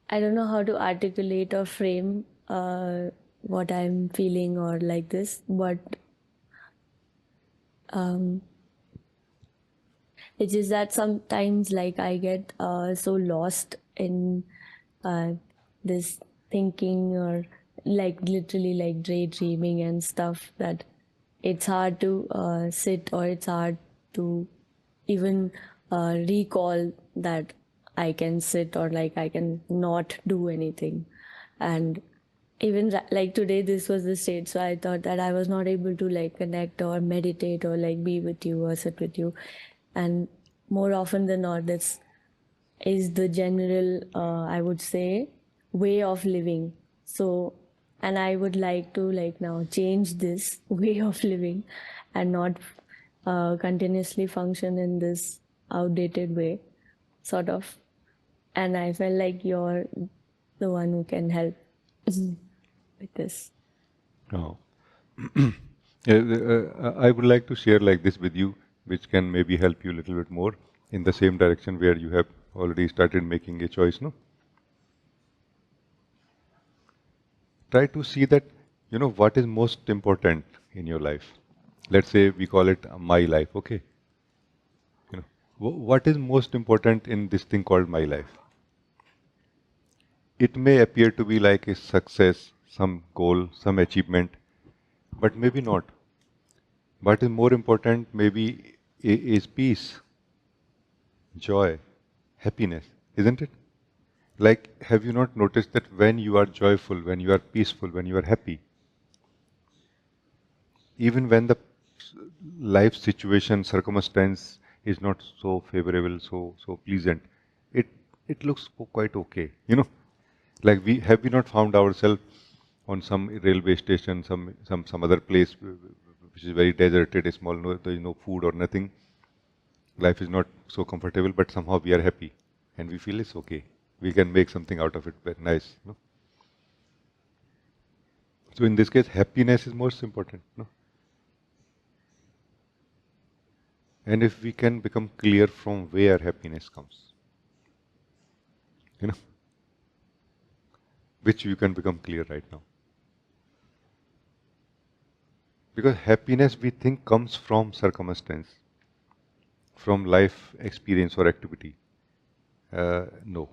I don't know how to articulate or frame what I'm feeling or like this, but um, it's just that sometimes like I get so lost in uh, this thinking or like literally like daydreaming and stuff that it's hard to sit or it's hard to even recall that I can sit or like I can not do anything. And even like today, this was the state. So I thought that I was not able to like connect or meditate or like be with you or sit with you. And more often than not, this is the general, I would say, way of living. So, and I would like to like now change this way of living and not continuously function in this outdated way, sort of. And I felt like you're the one who can help with this. Oh. I would like to share like this with you, which can maybe help you a little bit more in the same direction where you have already started making a choice, no? Try to see that, what is most important in your life. Let's say we call it my life, okay? What is most important in this thing called my life? It may appear to be like a success, some goal, some achievement, but maybe not. What is more important maybe is peace, joy, happiness, isn't it? Like, have you not noticed that when you are joyful, when you are peaceful, when you are happy, even when the life situation, circumstance is not so favorable, so pleasant, it it looks quite okay. Like we not found ourselves on some railway station, some other place which is very deserted, a small, no, there is no food or nothing. Life is not so comfortable, but somehow we are happy and we feel it's okay. We can make something out of it. Very nice. No? So in this case, happiness is most important. No? And if we can become clear from where happiness comes, you know, which you can become clear right now. Because happiness we think comes from circumstance, from life experience or activity. No.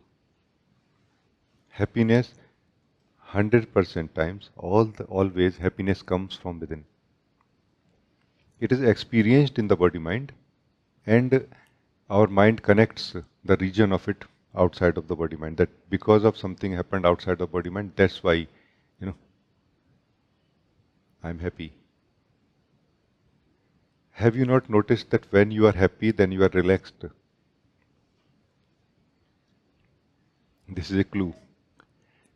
Happiness, 100% times, always happiness comes from within. It is experienced in the body mind, and our mind connects the region of it outside of the body mind. That because of something happened outside the body mind, that's why, I'm happy. Have you not noticed that when you are happy, then you are relaxed? This is a clue.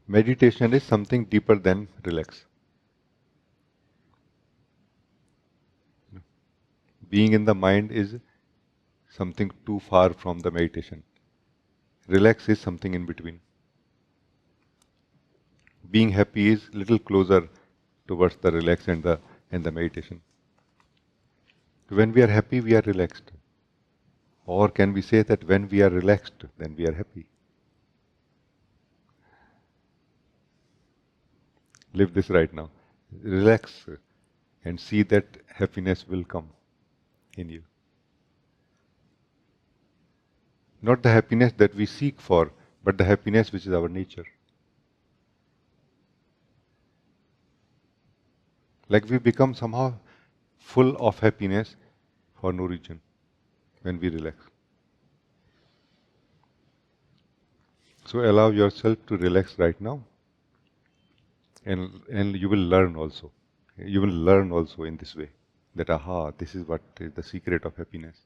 Meditation is something deeper than relax. Being in the mind is something too far from the meditation. Relax is something in between. Being happy is little closer towards the relax and the meditation. When we are happy, we are relaxed. Or can we say that when we are relaxed, then we are happy? Live this right now. Relax and see that happiness will come in you. Not the happiness that we seek for, but the happiness which is our nature. Like we become somehow full of happiness for no reason when we relax. So allow yourself to relax right now, and you will learn also. You will learn also in this way that aha, this is what is the secret of happiness.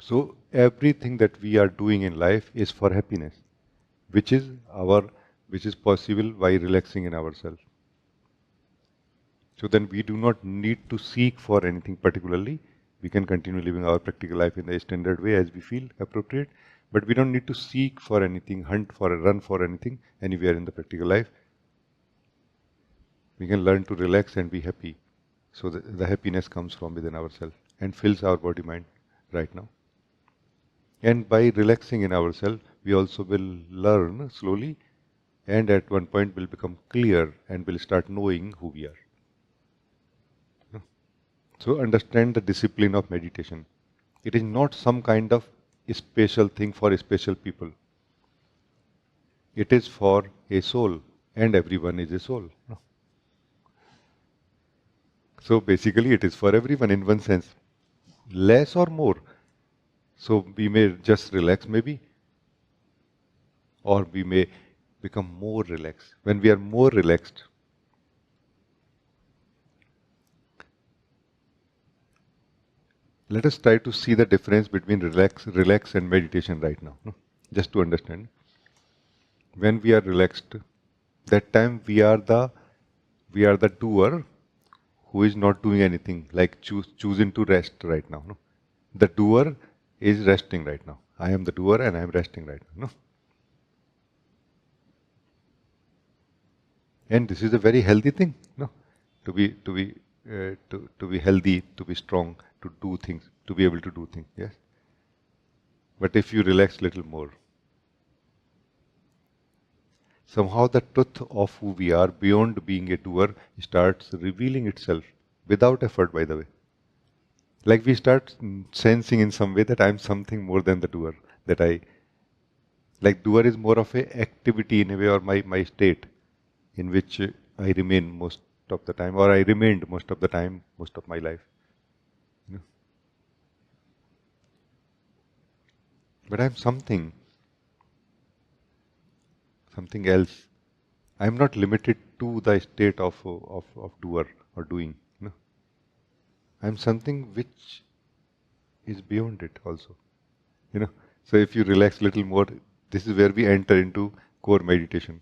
So everything that we are doing in life is for happiness, which is which is possible by relaxing in ourselves. So then we do not need to seek for anything particularly. We can continue living our practical life in the standard way as we feel appropriate, but we don't need to seek for anything, hunt for, run for anything anywhere in the practical life. We can learn to relax and be happy. So the happiness comes from within ourselves and fills our body mind right now. And by relaxing in ourselves, we also will learn slowly, and at one point will become clear and will start knowing who we are. So understand the discipline of meditation. It is not some kind of special thing for special people. It is for a soul, and everyone is a soul. So basically, it is for everyone in one sense, less or more. So we may just relax, maybe, or we may become more relaxed. When we are more relaxed, let us try to see the difference between relax and meditation right now. Just to understand, when we are relaxed, that time we are the doer who is not doing anything, like choosing to rest right now. No? The doer is resting right now. I am the doer and I am resting right now. No? And this is a very healthy thing. No? To be healthy, to be strong, to do things, to be able to do things. Yes. But if you relax little more, somehow the truth of who we are beyond being a doer starts revealing itself without effort, by the way. Like we start sensing in some way that I'm something more than the doer. That like doer is more of a activity in a way, or my state in which I remain most of the time, or I remained most of the time, most of my life. You know? But I'm something else. I'm not limited to the state of doer or doing. You know? I'm something which is beyond it also. You know. So if you relax a little more, this is where we enter into core meditation,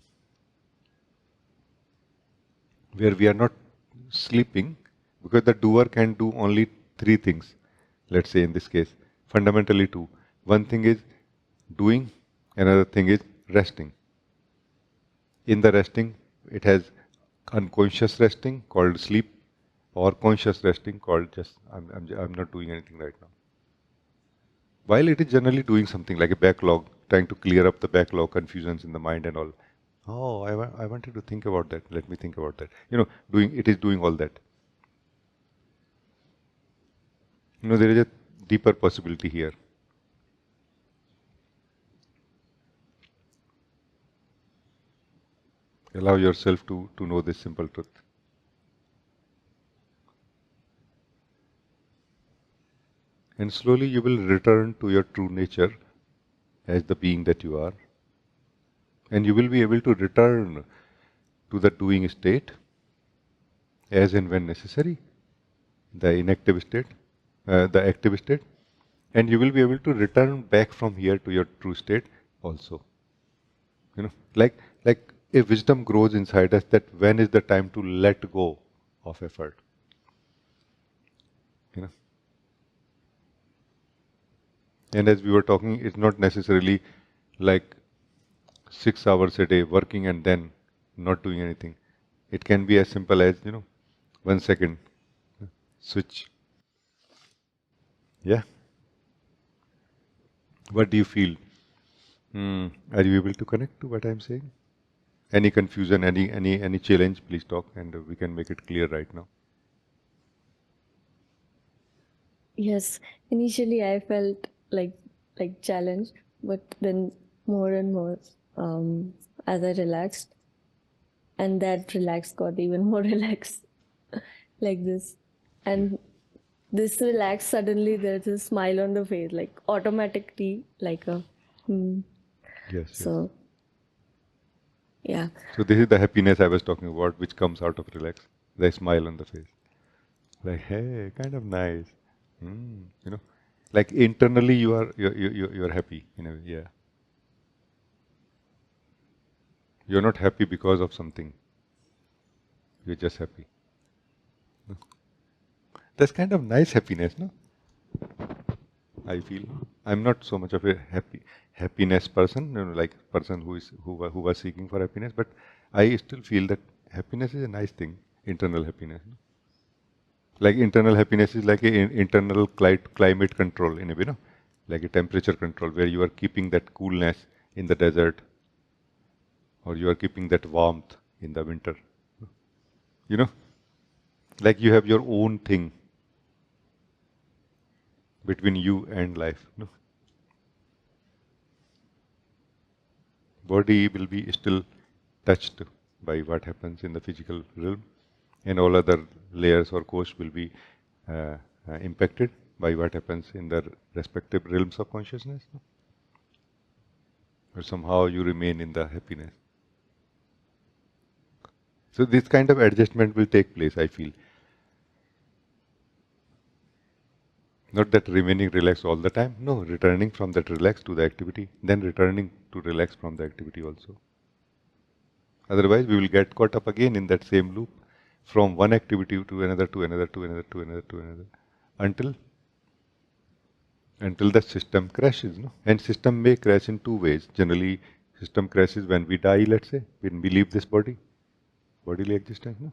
where we are not sleeping, because the doer can do only three things. Let's say in this case, fundamentally two. One thing is doing, another thing is resting. In the resting, it has unconscious resting called sleep, or conscious resting called just I'm not doing anything right now. While it is generally doing something like a backlog, trying to clear up the backlog, confusions in the mind and all. Oh, I wanted to think about that. Let me think about that. It is doing all that. There is a deeper possibility here. Allow yourself to know this simple truth. And slowly you will return to your true nature as the being that you are. And you will be able to return to the doing state as and when necessary, the inactive state, the active state. And you will be able to return back from here to your true state also. Like a wisdom grows inside us that when is the time to let go of effort. You know. And as we were talking, it's not necessarily like 6 hours a day working and then not doing anything. It can be as simple as 1 second switch. Yeah. What do you feel? Are you able to connect to what I'm saying? Any confusion, any challenge? Please talk, and we can make it clear right now. Yes, initially I felt like challenged, but then more and more as I relaxed, and that relax got even more relaxed, like this, Yeah. and this relax suddenly there's a smile on the face, like automatically, like a Yes, yes. so yeah. So this is the happiness I was talking about, which comes out of relax. The smile on the face. Like, hey, kind of nice. Mm, you know, like internally you're happy in a way. Yeah, you're not happy because of something. You're just happy. That's kind of nice happiness, no? I feel I'm not so much of a happiness person, like person who was seeking for happiness, but I still feel that happiness is a nice thing, internal happiness. No? Like internal happiness is like a internal climate control in a way, no? Like a temperature control where you are keeping that coolness in the desert, or you are keeping that warmth in the winter. You know, like you have your own thing between you and life. No? Body will be still touched by what happens in the physical realm, and all other layers or course will be impacted by what happens in the respective realms of consciousness. No? Or somehow you remain in the happiness. So this kind of adjustment will take place, I feel. Not that remaining relaxed all the time. No, returning from that relax to the activity, then returning to relax from the activity also. Otherwise, we will get caught up again in that same loop, from one activity to another, to another, to another, to another, to another, until the system crashes. No? And system may crash in two ways. Generally, system crashes when we die, let's say, when we leave this body, bodily existence. No?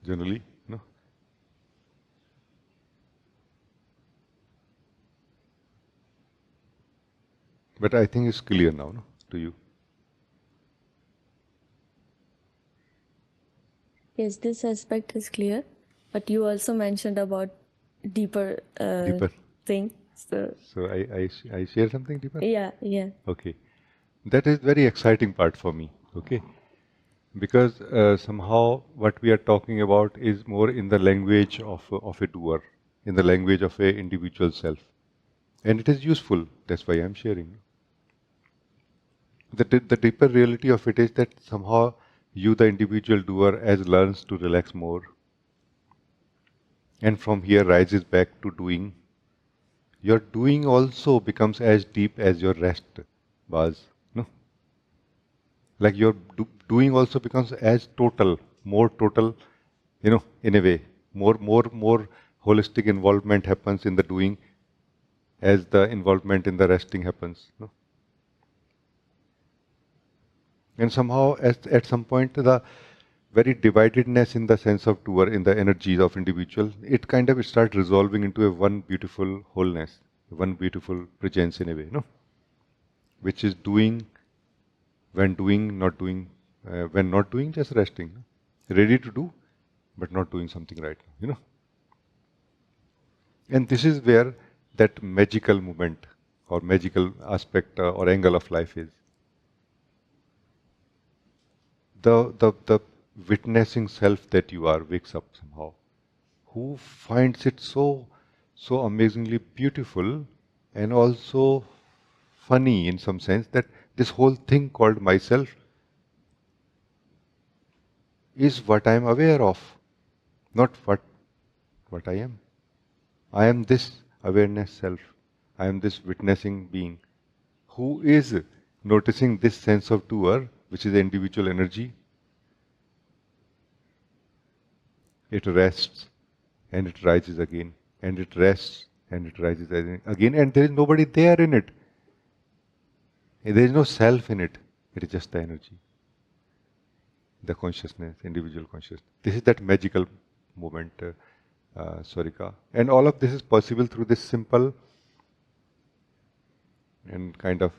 Generally, no. But I think it's clear now, no, to you. Yes, this aspect is clear, but you also mentioned about deeper Deeper. thing. So So I share something deeper. yeah. Okay, that is very exciting part for me. Okay, because somehow what we are talking about is more in the language of a doer, in the language of a individual self, and it is useful. That's why I'm sharing. The deeper reality of it is that somehow you, the individual doer, as learns to relax more, and from here rises back to doing. Your doing also becomes as deep as your rest was. No, like your doing also becomes as total, more total, in a way, more holistic involvement happens in the doing as the involvement in the resting happens. No? And somehow, at some point, the very dividedness in the sense of doer, in the energies of individual, it kind of starts resolving into a one beautiful wholeness, one beautiful presence in a way, no? Which is doing, not doing, when not doing, just resting, no? Ready to do, but not doing something right now, And this is where that magical moment or magical aspect or angle of life is. The witnessing self that you are wakes up somehow, who finds it so amazingly beautiful and also funny in some sense that this whole thing called myself is what I am aware of, not what I am. I am this awareness self. I am this witnessing being who is noticing this sense of doer, which is the individual energy. It rests and it rises again, and it rests and it rises again, and there is nobody there in it. There is no self in it. It is just the energy, the consciousness, individual consciousness. This is that magical moment, Sarika. And all of this is possible through this simple and kind of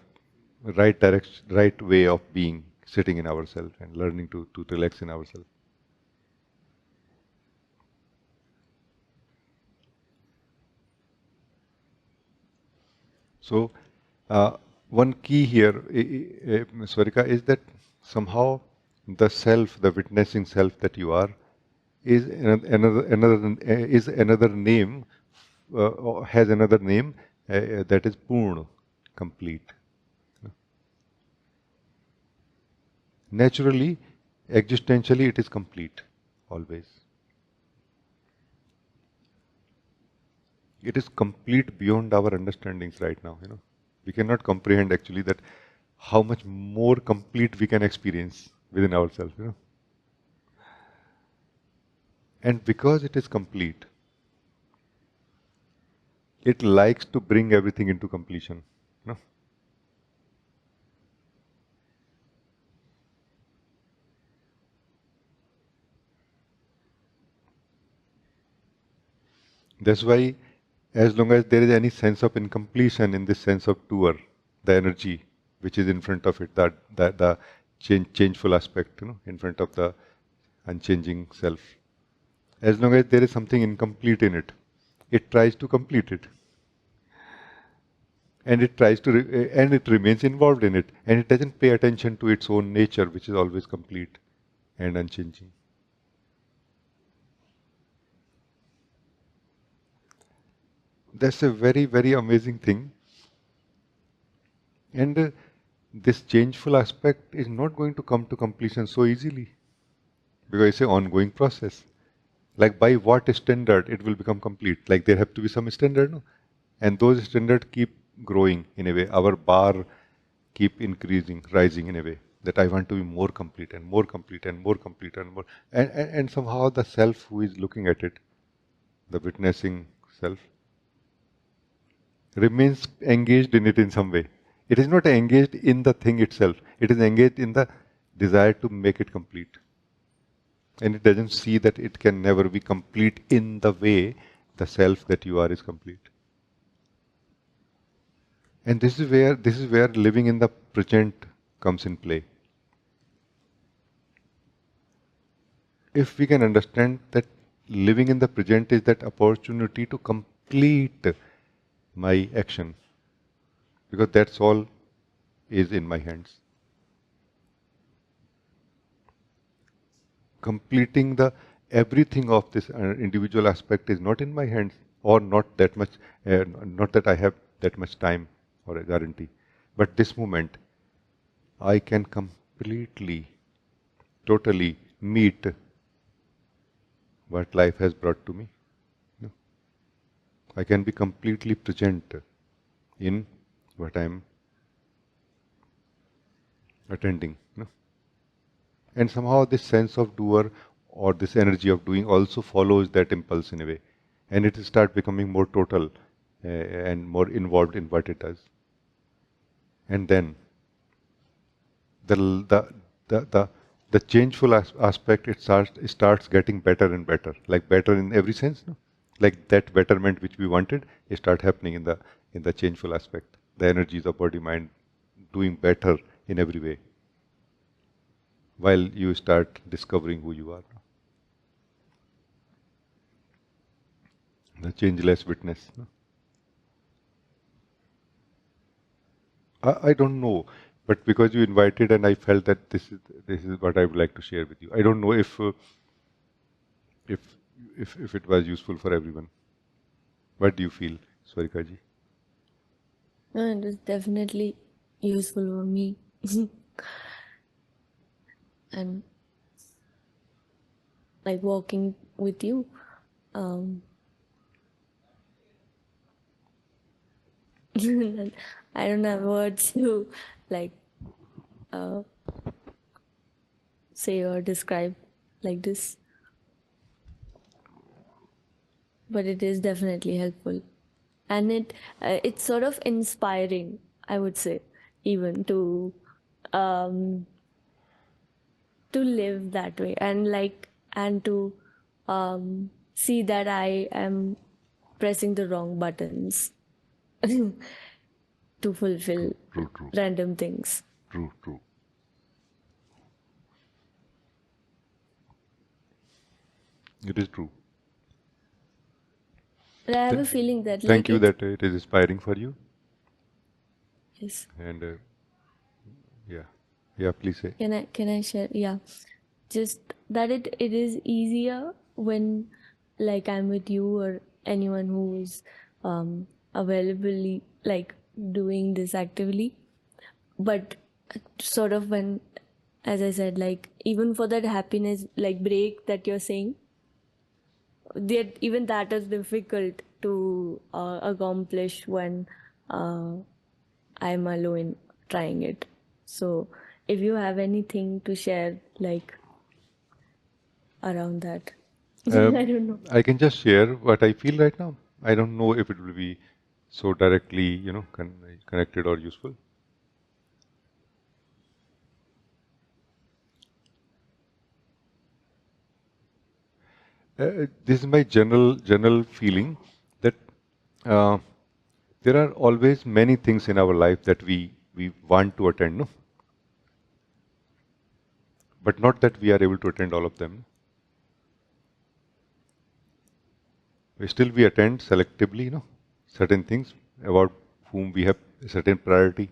right direction, right way of being, sitting in ourselves and learning to relax in ourselves. So, one key here, Swarika, is that somehow the self, the witnessing self that you are, is another name, or has another name that is Purna, complete. Naturally, existentially, it is complete, always. It is complete beyond our understandings right now. We cannot comprehend actually that how much more complete we can experience within ourselves. And because it is complete, it likes to bring everything into completion. You know? That's why As long as there is any sense of incompletion in this sense of doer, the energy which is in front of it, that the changeful aspect, in front of the unchanging self. As long as there is something incomplete in it, it tries to complete it, and it tries to, and it remains involved in it, and it doesn't pay attention to its own nature, which is always complete and unchanging. That's a very, very amazing thing. And this changeful aspect is not going to come to completion so easily because it's an ongoing process. Like by what standard it will become complete? Like there have to be some standard, no? And those standards keep growing in a way. Our bar keep increasing, rising in a way that I want to be more complete and more complete and more complete and more. And somehow the self who is looking at it, the witnessing self, remains engaged in it in some way. It is not engaged in the thing itself. It is engaged in the desire to make it complete. And it doesn't see that it can never be complete in the way the self that you are is complete. And this is where living in the present comes in play. If we can understand that living in the present is that opportunity to complete my action, because that's all is in my hands. Completing the everything of this individual aspect is not in my hands, or not that much, not that I have that much time or a guarantee. But this moment, I can completely, totally meet what life has brought to me. You know, I can be completely present in what I'm attending. And somehow this sense of doer or this energy of doing also follows that impulse in a way. And it start becoming more total and more involved in what it does. And then the the the the, the changeful aspect, it starts getting better and better, like better in every sense, no? Like that betterment which we wanted, it start happening in the changeful aspect. The energies of body mind doing better in every way, while you start discovering who you are. The changeless witness. No? I don't know, but because you invited and I felt that this is what I would like to share with you. I don't know if if it was useful for everyone. What do you feel, Swarika ji? No, it was definitely useful for me. And like walking with you, um, I don't have words to like uh, say or describe like this, but it is definitely helpful, and it's sort of inspiring, I would say, even um, to live that way, and to see that I am pressing the wrong buttons to fulfill True, true, true, random things. true, true. It is true. But I have Th- a feeling that Thank like you it that it is inspiring for you. is. And yeah, yeah. Please say. Can I share? Yeah, just that it is easier when like I'm with you or anyone who is available, like doing this actively. But sort of when, as I said, like even for that happiness like break that you're saying, that even that is difficult to accomplish when uh, I'm alone trying it. So if you have anything to share like around that, I don't know. I can just share what I feel right now. I don't know if it will be so directly, connected or useful. This is my general feeling that Uh, there are always many things in our life that we want to attend, no? But not that we are able to attend all of them. We attend selectively, certain things about whom we have a certain priority,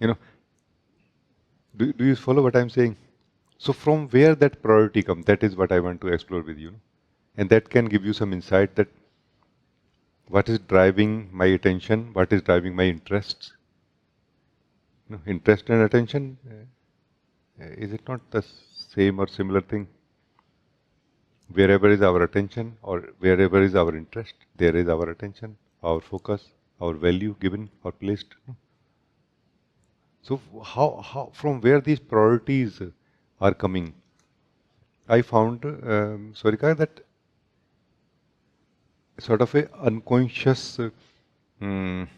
You know, do you follow what I'm saying? So from where that priority comes, that is what I want to explore with you. And that can give you some insight that what is driving my attention, what is driving my interests. Interest and attention, is it not the same or similar thing? Wherever is our attention or wherever is our interest, there is our attention, our focus, our value given or placed. So how from where these priorities are coming? I found, Sarika, that sort of a unconscious mm,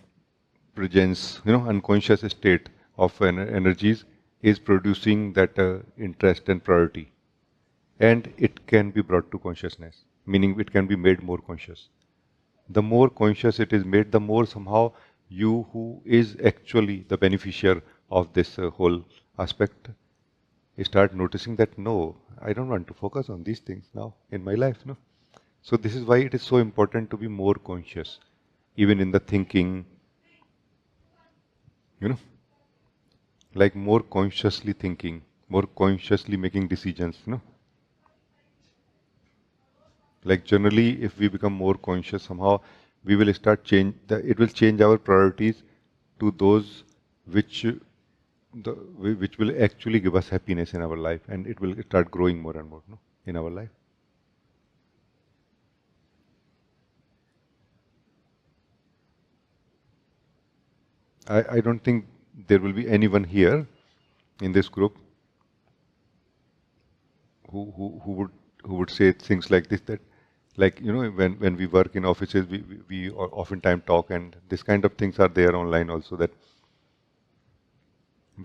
presence, unconscious state of energies is producing that interest and priority, and it can be brought to consciousness, meaning it can be made more conscious. The more conscious it is made, the more somehow you, who is actually the beneficiary of this whole aspect, start noticing that no, I don't want to focus on these things now in my life. No. So this is why it is so important to be more conscious, even in the thinking, you know, like more consciously thinking, more consciously making decisions. Like generally, if we become more conscious, somehow we will start change. It will change our priorities to those which which will actually give us happiness in our life, and it will start growing more and more, no, in our life. I don't think there will be anyone here in this group who would say things like this, that like when we work in offices, we oftentimes talk, and this kind of things are there online also, that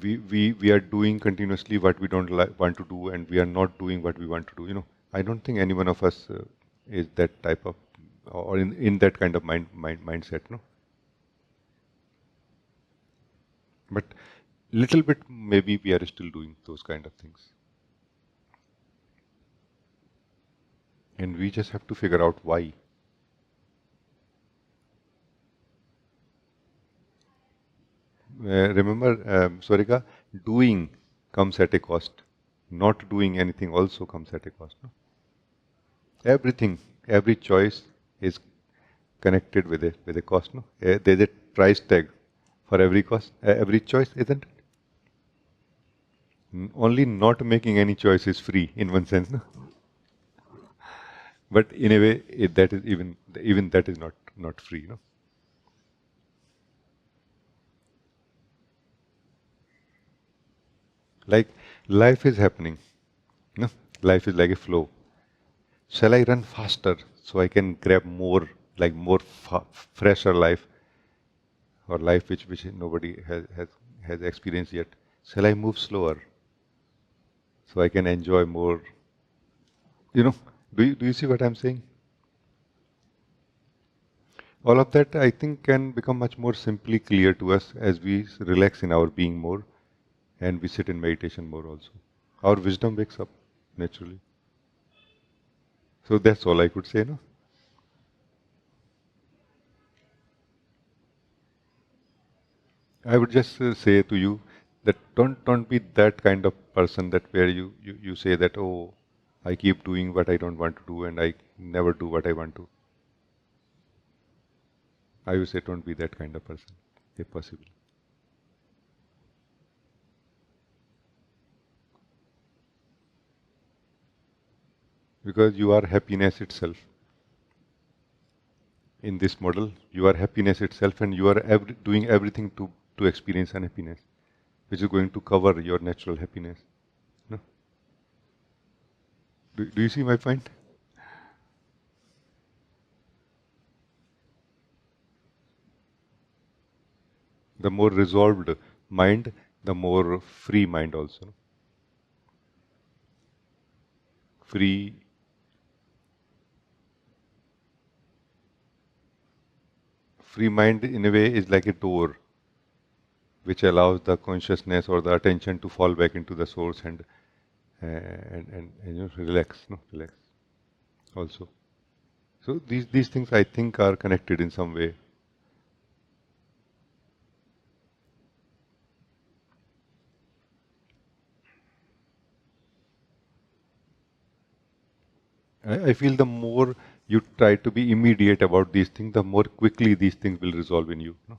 we are doing continuously what we don't want to do, and we are not doing what we want to do. I don't think any one of us is that type of, or in that kind of mindset, no. But little bit maybe we are still doing those kind of things, and we just have to figure out why. Remember, Swarika, doing comes at a cost. Not doing anything also comes at a cost. No? Everything, every choice is connected with a cost. No, there's a price tag for every cost, every choice, isn't it? Only not making any choice is free in one sense, no? But in a way, that is even that is not free. No, like life is happening. No, life is like a flow. Shall I run faster so I can grab more, like more fresher life, or life which nobody has experienced yet? Shall I move slower so I can enjoy more? You know, do you see what I'm saying? All of that, I think, can become much more simply clear to us as we relax in our being more, and we sit in meditation more also. Our wisdom wakes up naturally. So that's all I could say, no? I would just say to you that don't be that kind of person that where you say that, oh, I keep doing what I don't want to do and I never do what I want to. I would say don't be that kind of person, if possible. Because you are happiness itself. In this model, you are happiness itself, and you are doing everything to experience unhappiness, which is going to cover your natural happiness. No? Do you see my point? The more resolved mind, the more free mind also. Free, free mind in a way is like a door which allows the consciousness or the attention to fall back into the source and relax, no, relax also. So these things I think are connected in some way. I feel the more you try to be immediate about these things, the more quickly these things will resolve in you. No?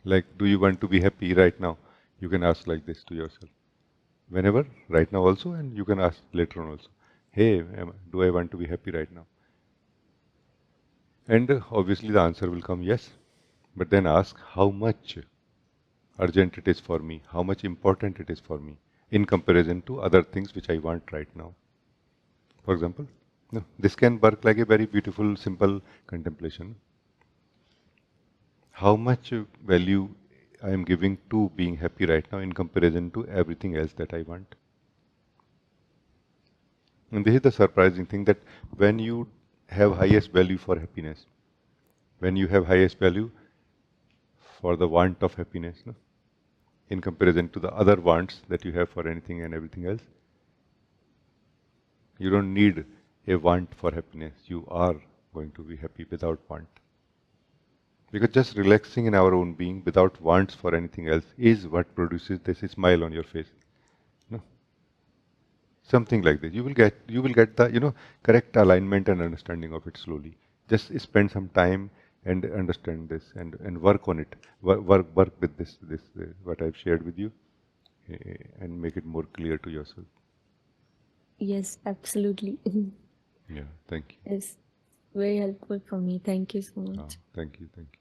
Like, do you want to be happy right now? You can ask like this to yourself. Whenever, right now also, and you can ask later on also. Hey, do I want to be happy right now? And obviously the answer will come yes. But then ask how much urgent it is for me, how much important it is for me in comparison to other things which I want right now. For example, no, this can work like a very beautiful, simple contemplation. How much value I am giving to being happy right now in comparison to everything else that I want. And this is the surprising thing that when you have highest value for happiness, when you have highest value for the want of happiness, no, in comparison to the other wants that you have for anything and everything else, you don't need a want for happiness. You are going to be happy without want. Because just relaxing in our own being without wants for anything else is what produces this smile on your face. No? Something like this. You will get the correct alignment and understanding of it slowly. Just spend some time and understand this and work on it. Work with this what I've shared with you and make it more clear to yourself. Yes, absolutely. Yeah, thank you. It's very helpful for me. Thank you so much. Thank you. Thank you.